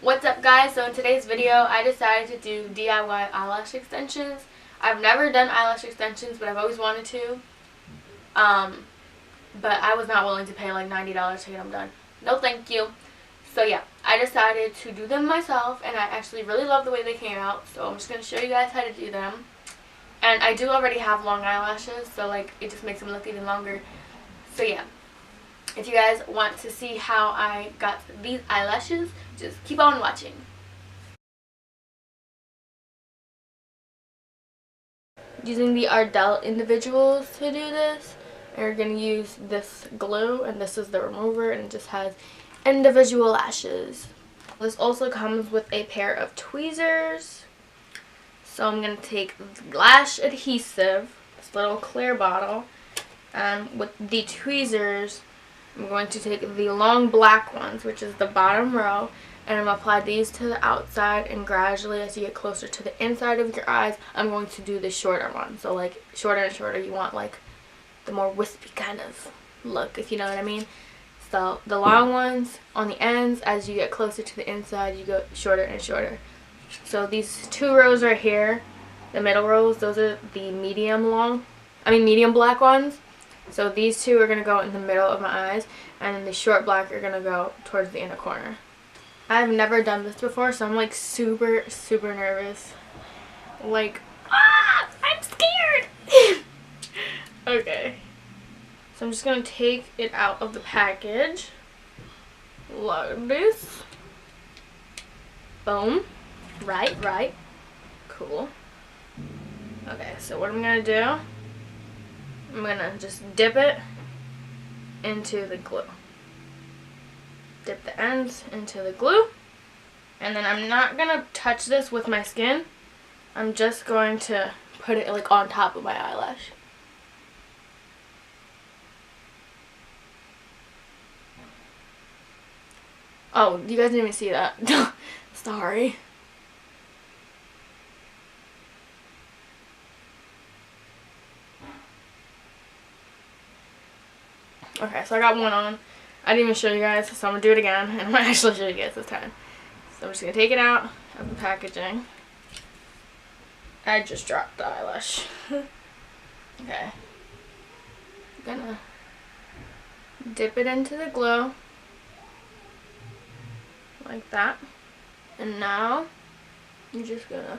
What's up guys? So in today's video I decided to do DIY eyelash extensions. I've never done eyelash extensions, but I've always wanted to. But I was not willing to pay like $90 to get them done. No thank you. So yeah, I decided to do them myself, and I actually really love the way they came out. So I'm just going to show you guys how to do them. And I do already have long eyelashes, so like it just makes them look even longer. So yeah, if you guys want to see how I got these eyelashes, just keep on watching. Using the Ardell individuals to do this, and we're going to use this glue, and this is the remover, and it just has individual lashes. This also comes with a pair of tweezers. So I'm going to take lash adhesive, this little clear bottle, and with the tweezers I'm going to take the long black ones, which is the bottom row, and I'm going to apply these to the outside, and gradually as you get closer to the inside of your eyes, I'm going to do the shorter one. So like shorter and shorter, you want like the more wispy kind of look, if you know what I mean. So the long ones on the ends, as you get closer to the inside, you go shorter and shorter. So these two rows right here, the middle rows, those are the medium black ones. So these two are going to go in the middle of my eyes, and then the short black are going to go towards the inner corner. I've never done this before, so I'm like super nervous. Like, I'm scared! Okay. So I'm just going to take it out of the package. Like this. Boom. Right. Cool. Okay, so what I'm going to do, I'm going to just dip it into the glue. Dip the ends into the glue. And then I'm not going to touch this with my skin. I'm just going to put it like on top of my eyelash. Oh, you guys didn't even see that. Sorry. Okay, so I got one on. I didn't even show you guys, so I'm going to do it again, and I'm going to actually show you guys this time. So I'm just going to take it out of the packaging. I just dropped the eyelash. Okay. I'm going to dip it into the glue. Like that. And now, I'm just going to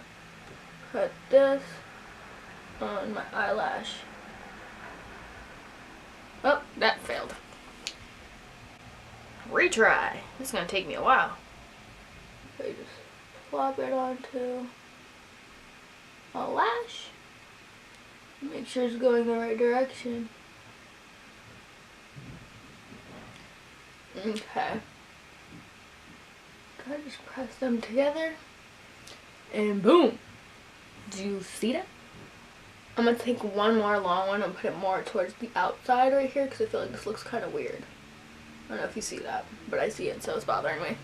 put this on my eyelash. Oh, that failed. Retry. This is going to take me a while. I just flop it onto a lash. Make sure it's going the right direction. Okay. I just press them together. And boom. Do you see that? I'm going to take one more long one and put it more towards the outside right here, because I feel like this looks kind of weird. I don't know if you see that, but I see it, so it's bothering me.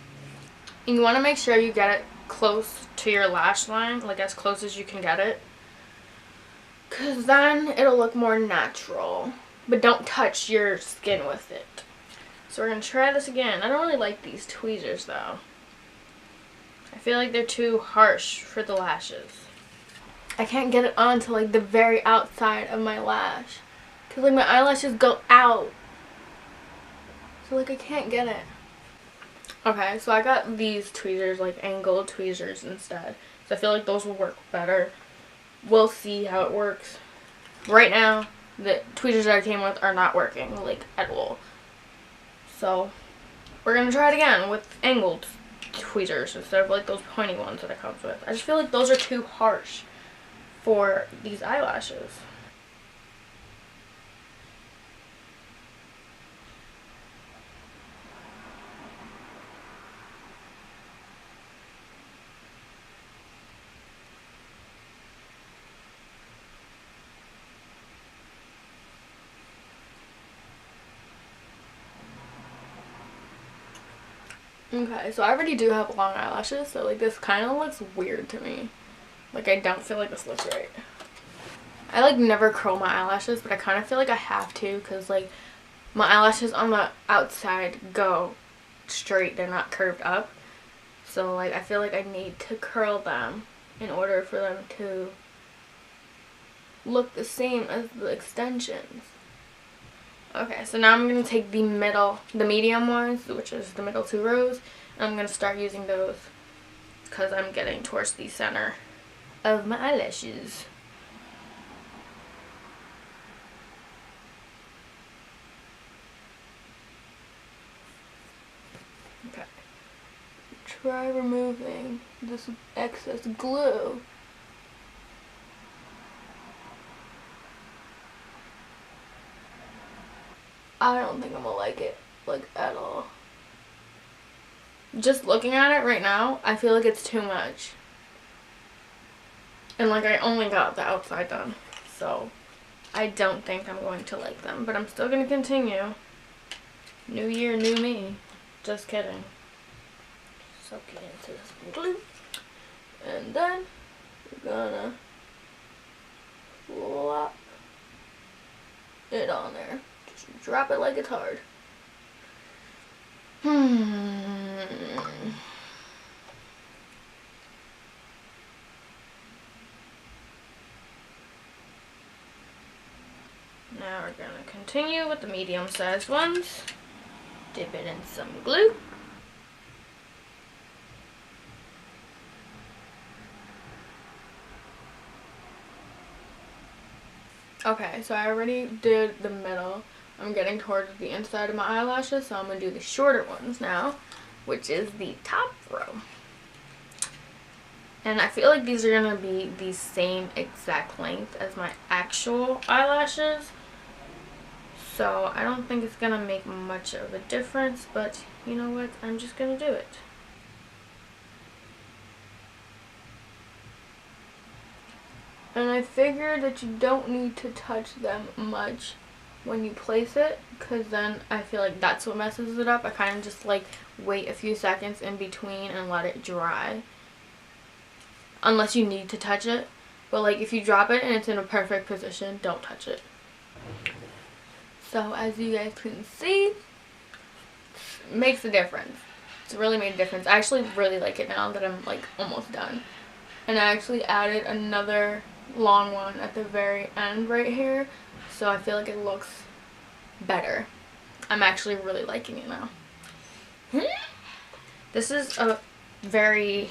And you want to make sure you get it close to your lash line, like as close as you can get it, because then it'll look more natural. But don't touch your skin with it. So we're going to try this again. I don't really like these tweezers though. I feel like they're too harsh for the lashes. I can't get it on to like the very outside of my lash, because like my eyelashes go out. So like I can't get it. Okay, so I got these tweezers, like angled tweezers instead. So I feel like those will work better. We'll see how it works. Right now, the tweezers that I came with are not working, like at all. So we're going to try it again with angled tweezers instead of like those pointy ones that it comes with. I just feel like those are too harsh for these eyelashes. Okay, so I already do have long eyelashes, so like this kind of looks weird to me. Like I don't feel like this looks right. I like never curl my eyelashes, but I kind of feel like I have to, because like my eyelashes on the outside go straight, they're not curved up. So like I feel like I need to curl them in order for them to look the same as the extensions. Okay, so now I'm going to take the medium ones, which is the middle 2 rows, and I'm going to start using those because I'm getting towards the center of my eyelashes. Okay. Try removing this excess glue. I don't think I'm gonna like it, like, at all. Just looking at it right now, I feel like it's too much. And like I only got the outside done, so I don't think I'm going to like them. But I'm still gonna continue. New year, new me. Just kidding. Soak it into this glue. And then we're gonna flop it on there. Just drop it like it's hard. Now we're gonna continue with the medium-sized ones. Dip it in some glue. Okay, so I already did the middle. I'm getting towards the inside of my eyelashes, so I'm going to do the shorter ones now, which is the top row. And I feel like these are going to be the same exact length as my actual eyelashes. So I don't think it's going to make much of a difference, but you know what? I'm just going to do it. And I figured that you don't need to touch them much when you place it, because then I feel like that's what messes it up. I kind of just like wait a few seconds in between and let it dry. Unless you need to touch it. But like if you drop it and it's in a perfect position, don't touch it. So as you guys can see, it makes a difference. It's really made a difference. I actually really like it now that I'm like almost done. And I actually added another long one at the very end right here, so I feel like it looks better. I'm actually really liking it now. This is a very,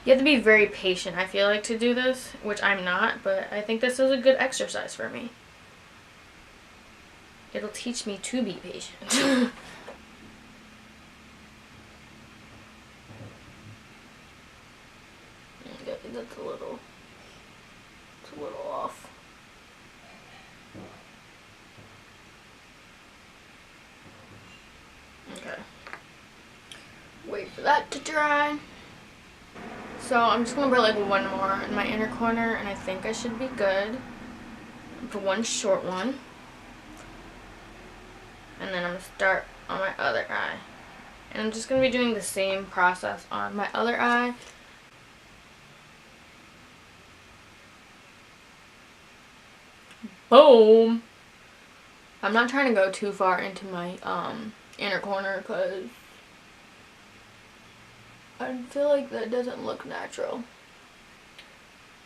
you have to be very patient, I feel like, to do this, which I'm not, but I think this is a good exercise for me. It'll teach me to be patient. That's a little off. Okay. Wait for that to dry. So I'm just gonna put like one more in my inner corner, and I think I should be good. Put one short one. And then I'm gonna start on my other eye. And I'm just gonna be doing the same process on my other eye. Boom! I'm not trying to go too far into my inner corner because I feel like that doesn't look natural.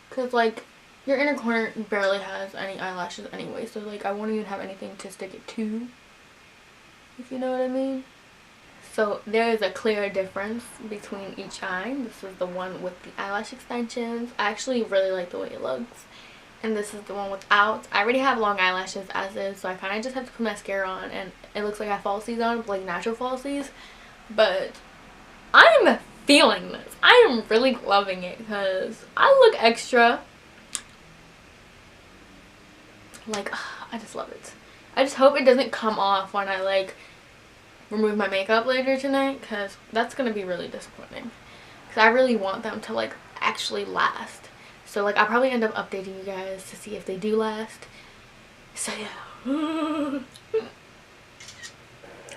Because like your inner corner barely has any eyelashes anyway, so like I won't even have anything to stick it to, if you know what I mean. So there is a clear difference between each eye. This is the one with the eyelash extensions. I actually really like the way it looks. And this is the one without. I already have long eyelashes as is, so I kind of just have to put mascara on, and it looks like I have falsies on, like natural falsies. But I'm feeling this. I am really loving it because I look extra. Like, I just love it. I just hope it doesn't come off when I like remove my makeup later tonight, because that's going to be really disappointing. Because I really want them to like actually last. So like I'll probably end up updating you guys to see if they do last. So yeah.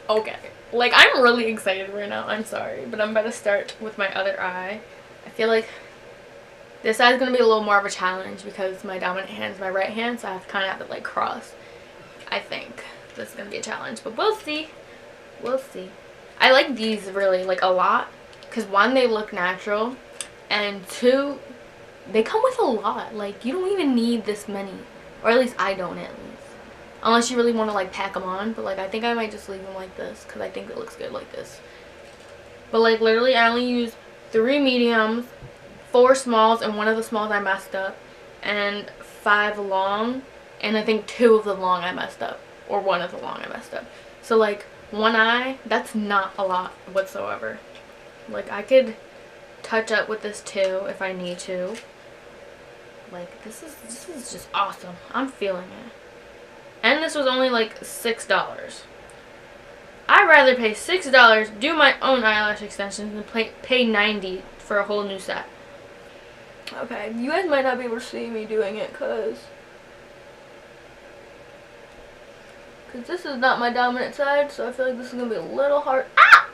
Okay. Like I'm really excited right now. I'm sorry. But I'm about to start with my other eye. I feel like this eye is going to be a little more of a challenge because my dominant hand is my right hand. So I kind of have to like cross. I think this is going to be a challenge. But we'll see. We'll see. I like these really like a lot. because one, they look natural, and two, they come with a lot. Like, you don't even need this many, or at least I don't, at least, unless you really want to like pack them on. But like, I think I might just leave them like this because I think it looks good like this. But like, literally I only used 3 mediums, 4 smalls, and one of the smalls I messed up, and 5 long, and I think 2 of the long I messed up, or 1 of the long I messed up. So like, one eye, that's not a lot whatsoever. Like, I could touch up with this too if I need to. Like, this is just awesome. I'm feeling it. And this was only like $6. I'd rather pay $6, do my own eyelash extensions, than pay $90 for a whole new set. Okay, you guys might not be able to see me doing it because this is not my dominant side, so I feel like this is going to be a little hard. Ah!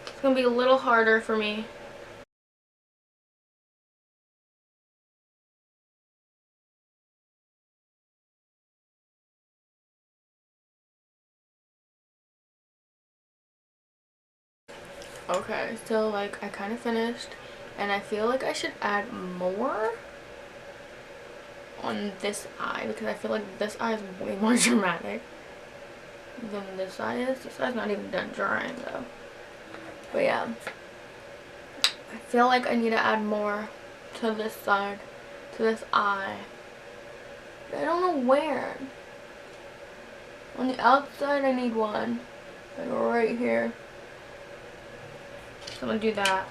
It's going to be a little harder for me. Okay, so like, I kind of finished, and I feel like I should add more on this eye because I feel like this eye is way more dramatic than this eye is. This eye's not even done drying though. But yeah, I feel like I need to add more to this side, to this eye. But I don't know where. On the outside I need one, like right here. So I'm gonna do that.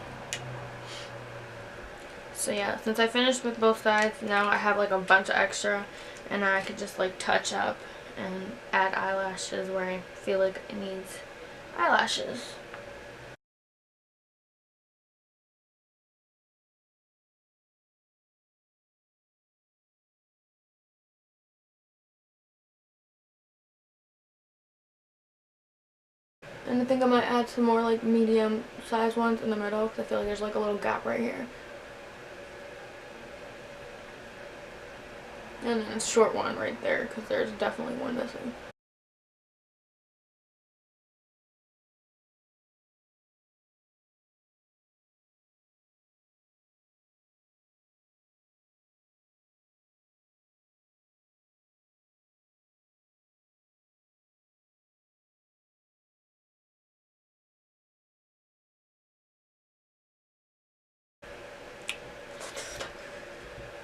So yeah, since I finished with both sides, now I have like a bunch of extra, and I could just like touch up and add eyelashes where I feel like it needs eyelashes. And I think I might add some more like medium size ones in the middle because I feel like there's like a little gap right here. And then a short one right there because there's definitely one missing.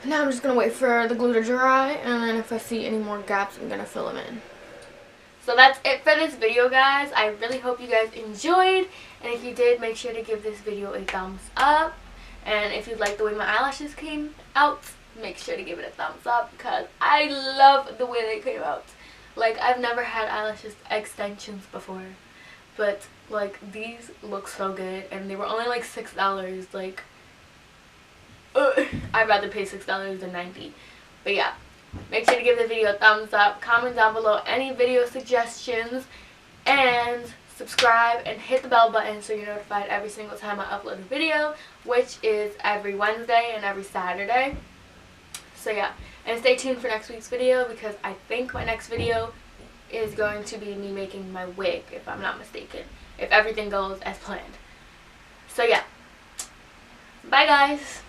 Now I'm just going to wait for the glue to dry, and then if I see any more gaps, I'm going to fill them in. So that's it for this video, guys. I really hope you guys enjoyed, and if you did, make sure to give this video a thumbs up. And if you like the way my eyelashes came out, make sure to give it a thumbs up because I love the way they came out. Like, I've never had eyelashes extensions before, but like, these look so good, and they were only like $6. Like, I'd rather pay $6 than $90. But yeah, make sure to give the video a thumbs up, comment down below any video suggestions, and subscribe and hit the bell button so you're notified every single time I upload a video, which is every Wednesday and every Saturday. So yeah, and stay tuned for next week's video because I think my next video is going to be me making my wig, if I'm not mistaken, if everything goes as planned. So yeah, bye guys.